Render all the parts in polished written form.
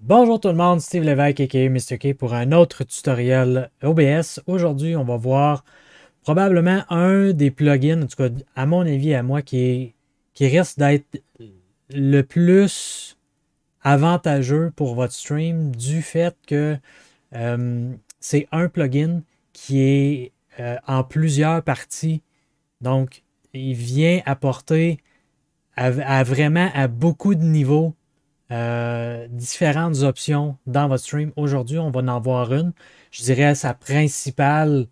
Bonjour tout le monde, Steve Lévesque aka Mr. K pour un autre tutoriel OBS. Aujourd'hui, on va voir probablement un des plugins, en tout cas à mon avis, à moi, qui risque d'être le plus avantageux pour votre stream du fait que c'est un plugin qui est en plusieurs parties. Donc, il vient apporter vraiment à beaucoup de niveaux différentes options dans votre stream. Aujourd'hui, on va en voir une. Je dirais sa principale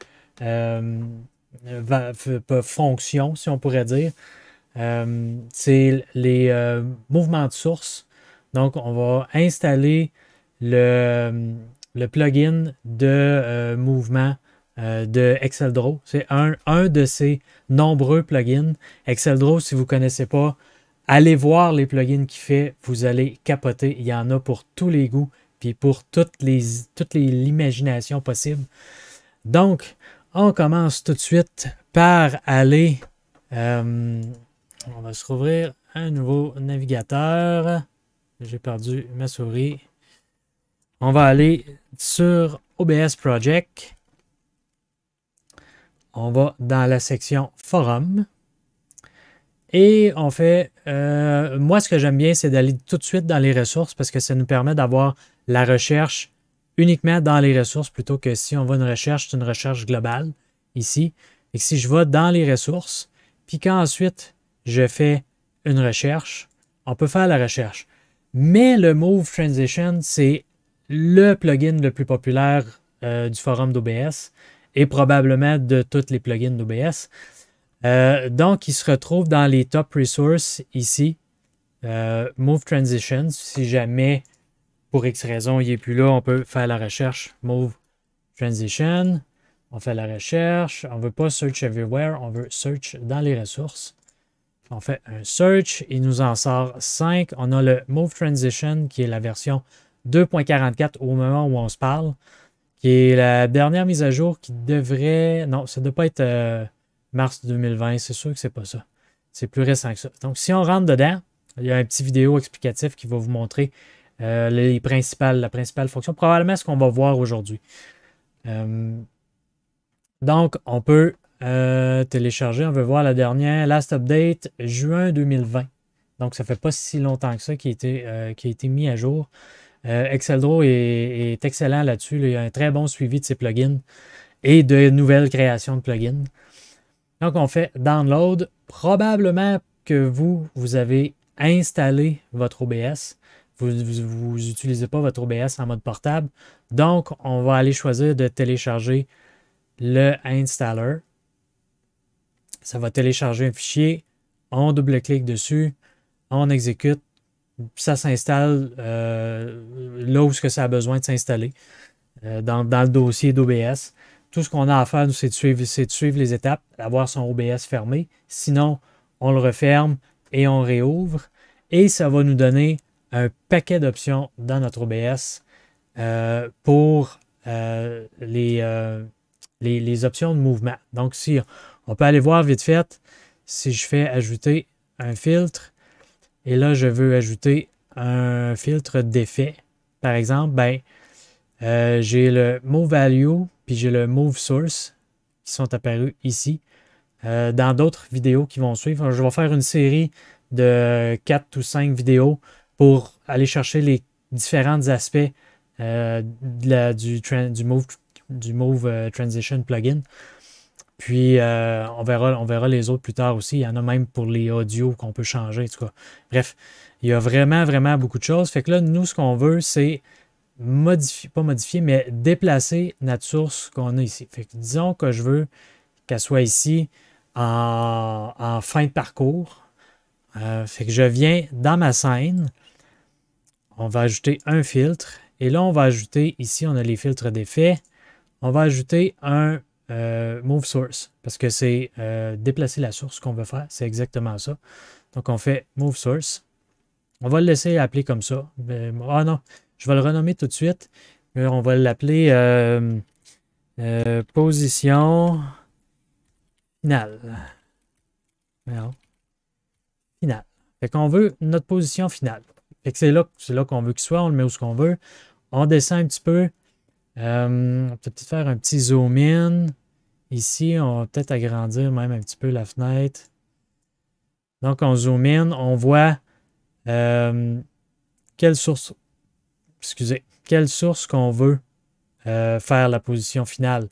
fonction, si on pourrait dire. C'est les mouvements de source. Donc, on va installer le plugin de mouvement de ExcelDraw. C'est un de ces nombreux plugins. ExcelDraw, si vous ne connaissez pas, allez voir les plugins qu'il fait, vous allez capoter. Il y en a pour tous les goûts, puis pour toutes l'imagination possible. Donc, on commence tout de suite par aller... on va se rouvrir un nouveau navigateur. J'ai perdu ma souris. On va aller sur OBS Project. On va dans la section Forum. Et on fait, moi ce que j'aime bien, c'est d'aller tout de suite dans les ressources parce que ça nous permet d'avoir la recherche uniquement dans les ressources plutôt que si on va une recherche, c'est une recherche globale ici. Et si je vais dans les ressources, puis qu'ensuite je fais une recherche, on peut faire la recherche. Mais le Move Transition, c'est le plugin le plus populaire du forum d'OBS et probablement de tous les plugins d'OBS. Donc, il se retrouve dans les top resources ici. Move Transition. Si jamais, pour X raison, il n'est plus là, on peut faire la recherche. Move Transition. On fait la recherche. On ne veut pas Search Everywhere. On veut Search dans les ressources. On fait un Search. Il nous en sort 5. On a le Move Transition qui est la version 2.44 au moment où on se parle. Qui est la dernière mise à jour qui devrait... Non, ça ne doit pas être... mars 2020, c'est sûr que c'est pas ça. C'est plus récent que ça. Donc, si on rentre dedans, il y a un petit vidéo explicatif qui va vous montrer la principale fonction. Probablement ce qu'on va voir aujourd'hui. Donc, on peut télécharger. On veut voir la dernière. Last update, juin 2020. Donc, ça fait pas si longtemps que ça qui a été mis à jour. ExcelDraw est excellent là-dessus. Il y a un très bon suivi de ses plugins et de nouvelles créations de plugins. Donc, on fait Download. Probablement que vous avez installé votre OBS. Vous n'utilisez pas votre OBS en mode portable. Donc, on va aller choisir de télécharger le installer. Ça va télécharger un fichier. On double-clique dessus. On exécute. Ça s'installe là où ça a besoin de s'installer. Dans le dossier d'OBS. Tout ce qu'on a à faire, c'est de suivre les étapes, d'avoir son OBS fermé. Sinon, on le referme et on réouvre. Et ça va nous donner un paquet d'options dans notre OBS pour les options de mouvement. Donc, si on peut aller voir vite fait, si je fais ajouter un filtre, et là, je veux ajouter un filtre d'effet, par exemple, j'ai le Move Value, puis j'ai le Move Source qui sont apparus ici. Dans d'autres vidéos qui vont suivre, je vais faire une série de 4 ou 5 vidéos pour aller chercher les différents aspects du Move Transition plugin. Puis, on verra les autres plus tard aussi. Il y en a même pour les audios qu'on peut changer. En tout cas. Bref, il y a vraiment, vraiment beaucoup de choses. Fait que là, nous, ce qu'on veut, c'est mais déplacer notre source qu'on a ici. Fait que disons que je veux qu'elle soit ici en fin de parcours. Fait que je viens dans ma scène. On va ajouter un filtre. Et là, on va ajouter, ici, on a les filtres d'effet. On va ajouter un Move Source. Parce que c'est déplacer la source qu'on veut faire. C'est exactement ça. Donc, on fait Move Source. On va le laisser appeler comme ça. Ah non, je vais le renommer tout de suite. On va l'appeler Position finale. Non, finale. Fait qu'on veut notre position finale. Fait que c'est là qu'on veut qu'il soit. On le met où ce qu'on veut. On descend un petit peu. On peut peut-être faire un petit zoom in. Ici, on va peut-être agrandir même un petit peu la fenêtre. Donc, on zoom in. On voit quelle source, quelle source qu'on veut faire la position finale.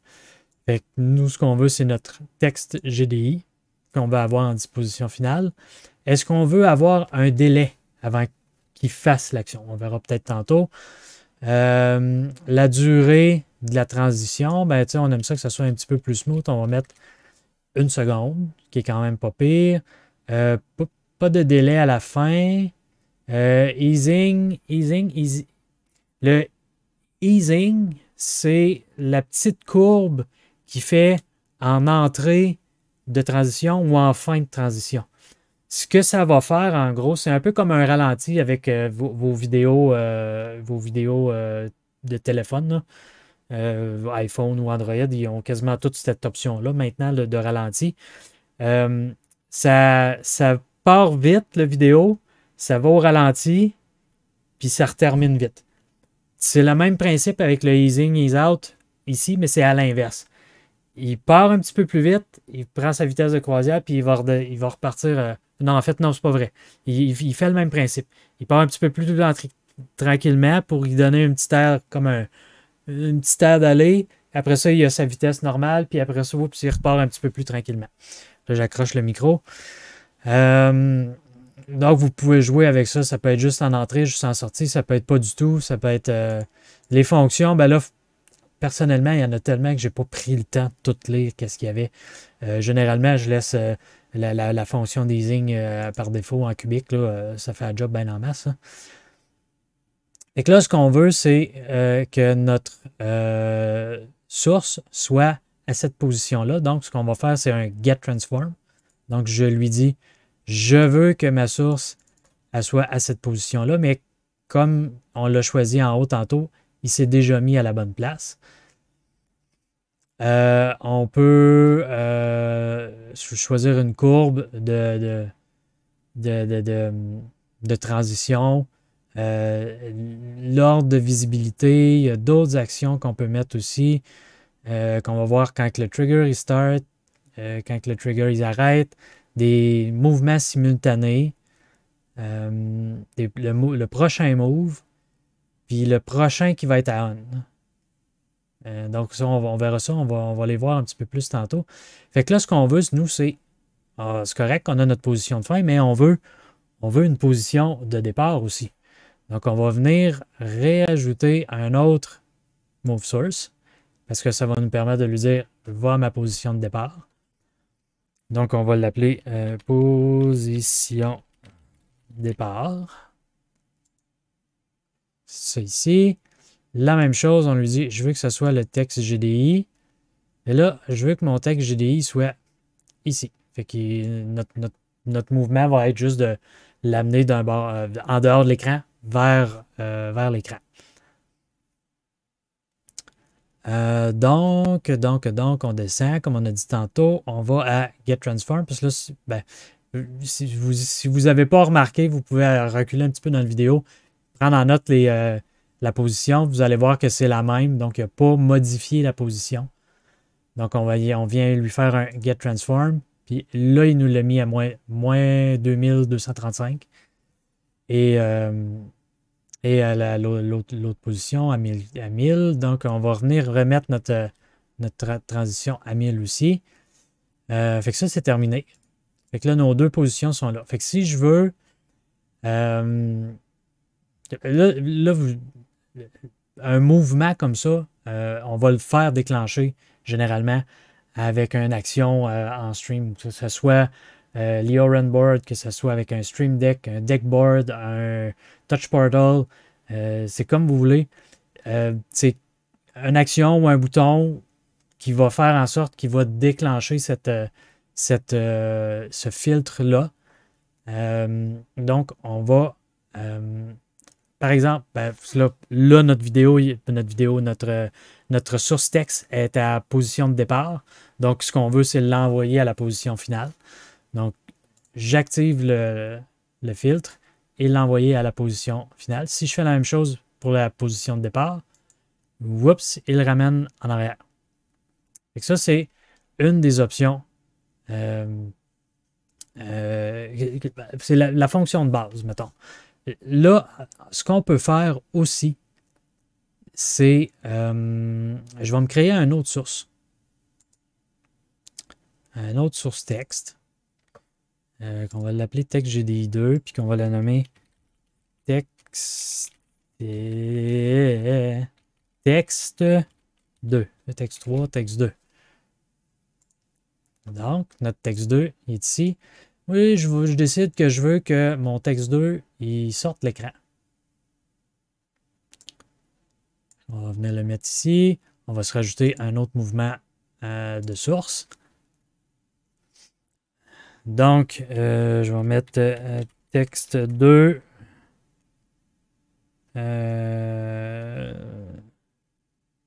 Fait que nous, ce qu'on veut, c'est notre texte GDI qu'on veut avoir en disposition finale. Est-ce qu'on veut avoir un délai avant qu'il fasse l'action? On verra peut-être tantôt. La durée de la transition, ben, on aime ça que ça soit un petit peu plus smooth. On va mettre 1 seconde, qui est quand même pas pire. Pas de délai à la fin. Easing. Le easing, c'est la petite courbe qui fait en entrée de transition ou en fin de transition. Ce que ça va faire, en gros, c'est un peu comme un ralenti avec vos vidéos, de téléphone, iPhone ou Android. Ils ont quasiment toute cette option-là maintenant de ralenti. Ça part vite, la vidéo, ça va au ralenti, puis ça retermine vite. C'est le même principe avec le easing, ease out ici, mais c'est à l'inverse. Il part un petit peu plus vite, il prend sa vitesse de croisière, puis il va repartir. Non, en fait, non, c'est pas vrai. Il fait le même principe. Il part un petit peu plus tranquillement pour lui donner un petit air, comme une petite air d'aller. Après ça, il a sa vitesse normale, puis après ça, oups, il repart un petit peu plus tranquillement. Là, j'accroche le micro. Donc, vous pouvez jouer avec ça. Ça peut être juste en entrée, juste en sortie. Ça peut être pas du tout. Ça peut être les fonctions. Ben là, personnellement, il y en a tellement que j'ai pas pris le temps de tout lire qu'est-ce qu'il y avait. Généralement, je laisse la fonction d'easing par défaut en cubique. Là, ça fait un job bien en masse. Hein. Et que là, ce qu'on veut, c'est que notre source soit à cette position-là. Donc, ce qu'on va faire, c'est un get transform. Donc, je lui dis, je veux que ma source elle soit à cette position-là, mais comme on l'a choisi en haut tantôt, il s'est déjà mis à la bonne place. On peut choisir une courbe de transition, l'ordre de visibilité, il y a d'autres actions qu'on peut mettre aussi, qu'on va voir quand le trigger il start, quand le trigger il arrête, des mouvements simultanés, le prochain move, puis le prochain qui va être à on. Donc, ça, on verra ça, on va les voir un petit peu plus tantôt. Fait que là, ce qu'on veut, nous, c'est correct qu'on a notre position de fin, mais on veut une position de départ aussi. Donc, on va venir réajouter un autre move source parce que ça va nous permettre de lui dire va à ma position de départ. Donc, on va l'appeler position départ. C'est ça ici. La même chose, on lui dit je veux que ce soit le texte GDI. Et là, je veux que mon texte GDI soit ici. Fait que notre mouvement va être juste de l'amener d'un bord, en dehors de l'écran vers l'écran. Donc, on descend, comme on a dit tantôt, on va à Get Transform. Parce que là, si vous n'avez pas remarqué, vous pouvez reculer un petit peu dans la vidéo, prendre en note la position. Vous allez voir que c'est la même, donc il n'a pas modifié la position. Donc, on vient lui faire un Get Transform. Puis là, il nous l'a mis à moins 2235. Et à l'autre position, à 1000. Donc, on va venir remettre notre transition à 1000 aussi. Fait que ça, c'est terminé. Fait que là, nos deux positions sont là. Fait que si je veux... un mouvement comme ça, on va le faire déclencher généralement avec une action en stream, que ce soit l'Ioran Board, que ce soit avec un Stream Deck, un Deck Board, un Touch Portal, c'est comme vous voulez. C'est une action ou un bouton qui va faire en sorte qu'il va déclencher ce filtre-là. Donc, on va, par exemple, là, notre notre source texte est à position de départ. Donc, ce qu'on veut, c'est l'envoyer à la position finale. Donc, j'active le filtre et l'envoyer à la position finale. Si je fais la même chose pour la position de départ, oups, il ramène en arrière. Et ça, c'est une des options. C'est la fonction de base, mettons. Là, ce qu'on peut faire aussi, c'est je vais me créer une autre source. Une autre source texte. Qu'on va l'appeler texte GDI2, puis qu'on va la nommer texte 2. Texte 3, texte 2. Donc, notre texte 2 il est ici. Oui, je décide que je veux que mon texte 2 il sorte l'écran. On va venir le mettre ici. On va se rajouter un autre mouvement de source. Donc, je vais mettre texte 2.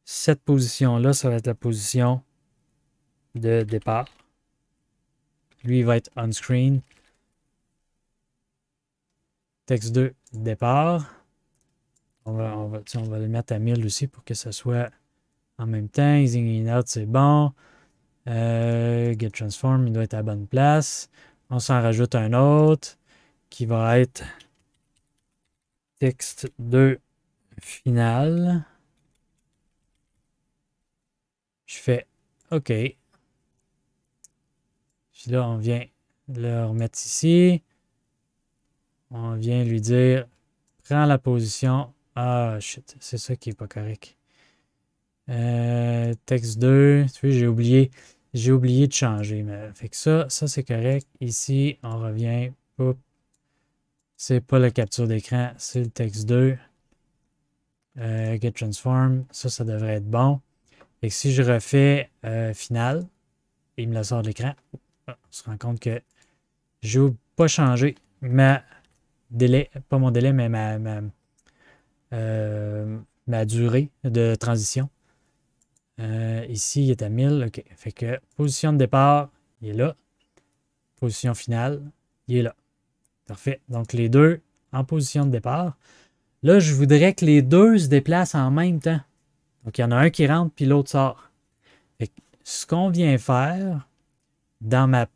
Cette position-là, ça va être la position de départ. Lui, il va être on-screen. Texte 2, départ. On va le mettre à 1000 aussi pour que ça soit en même temps. Easing in out, c'est bon. Get transform, il doit être à la bonne place. On s'en rajoute un autre qui va être texte 2 final. Je fais OK. Puis là, on vient le remettre ici. On vient lui dire prends la position. Ah, shit, c'est ça qui n'est pas correct. Texte 2, tu vois, j'ai oublié de changer. Mais, fait que ça c'est correct. Ici, on revient. C'est pas la capture d'écran, c'est le texte 2. Get transform, ça devrait être bon. Et si je refais final, il me le sort de l'écran. On se rend compte que je n'ai pas changé ma délai, pas mon délai, mais ma durée de transition. Ici, il est à 1000. OK. Fait que position de départ, il est là. Position finale, il est là. Parfait. Donc, les deux en position de départ. Là, je voudrais que les deux se déplacent en même temps. Donc, il y en a un qui rentre puis l'autre sort. Fait que ce qu'on vient faire dans ma,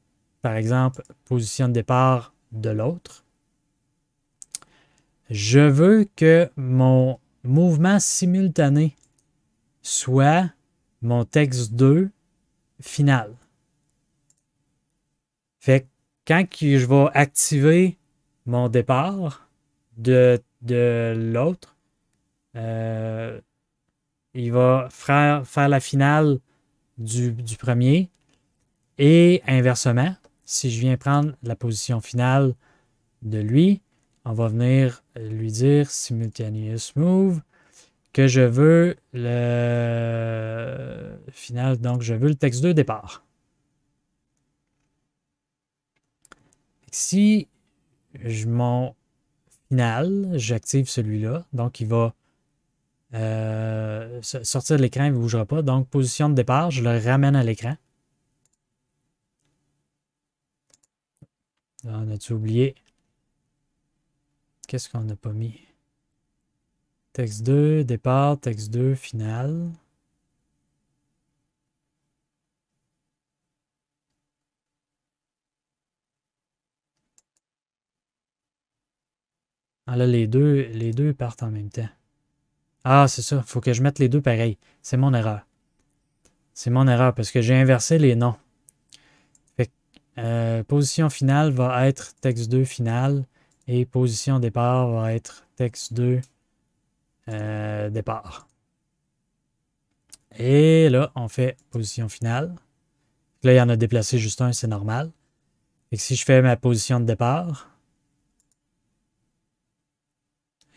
par exemple, position de départ de l'autre, je veux que mon mouvement simultané soit mon texte 2 final. Fait que quand je vais activer mon départ de l'autre, il va faire la finale du premier et inversement, si je viens prendre la position finale de lui, on va venir lui dire simultaneous move que je veux le final, donc je veux le texte 2 départ. Si mon final, j'active celui-là, donc il va sortir de l'écran, il ne bougera pas. Donc, position de départ, je le ramène à l'écran. On a-tu oublié? Qu'est-ce qu'on n'a pas mis? Texte 2, départ, texte 2, final. Ah là, les deux partent en même temps. Ah, c'est ça. Il faut que je mette les deux pareils. C'est mon erreur. C'est mon erreur parce que j'ai inversé les noms. Fait que, position finale va être texte 2 final et position départ va être texte 2 départ. Et là, on fait position finale. Là, il y en a déplacé juste un, c'est normal. Et si je fais ma position de départ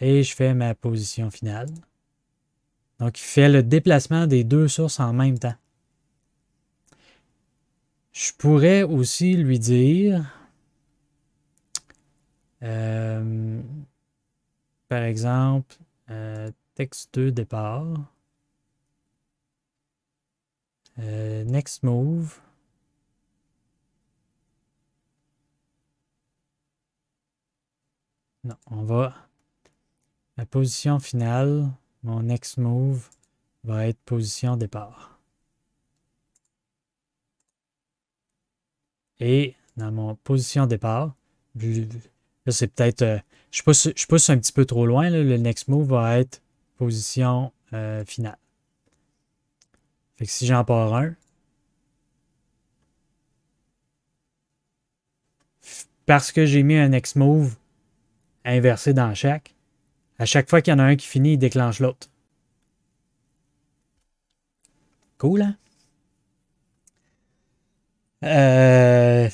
et je fais ma position finale, donc il fait le déplacement des deux sources en même temps. Je pourrais aussi lui dire, par exemple, texte 2 départ. Next move. Non, on va... La position finale, mon next move va être position départ. Et dans mon position départ, là c'est peut-être... je pousse un petit peu trop loin. Là, le next move va être position finale. Fait que si j'en pars un, parce que j'ai mis un next move inversé dans chaque, à chaque fois qu'il y en a un qui finit, il déclenche l'autre. Cool, hein? Là,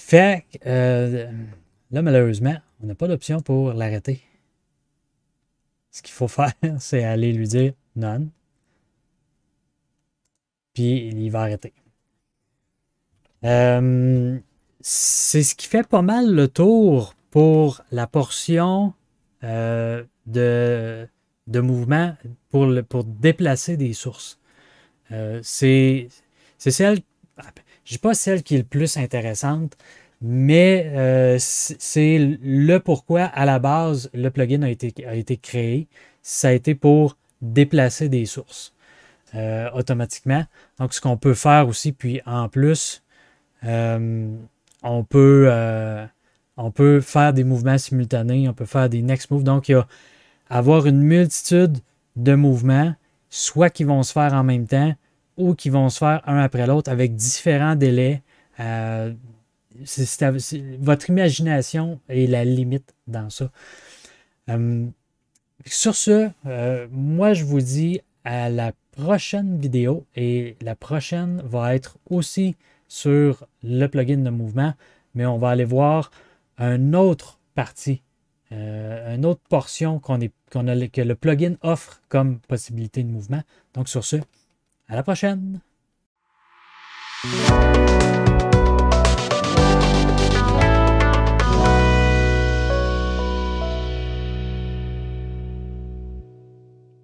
malheureusement, on n'a pas d'option pour l'arrêter. Ce qu'il faut faire, c'est aller lui dire non. Puis il va arrêter. C'est ce qui fait pas mal le tour pour la portion de mouvement pour déplacer des sources. C'est celle, je dis pas celle qui est le plus intéressante, mais c'est le pourquoi à la base le plugin a été créé. Ça a été pour déplacer des sources automatiquement. Donc ce qu'on peut faire aussi, puis en plus, on peut faire des mouvements simultanés, on peut faire des next moves. Donc, il y a avoir une multitude de mouvements, soit qui vont se faire en même temps ou qui vont se faire un après l'autre avec différents délais. Votre imagination est la limite dans ça. Sur ce, moi, je vous dis à la prochaine vidéo et la prochaine va être aussi sur le plugin de mouvement, mais on va aller voir une autre partie, une autre portion que le plugin offre comme possibilité de mouvement. Donc sur ce, à la prochaine!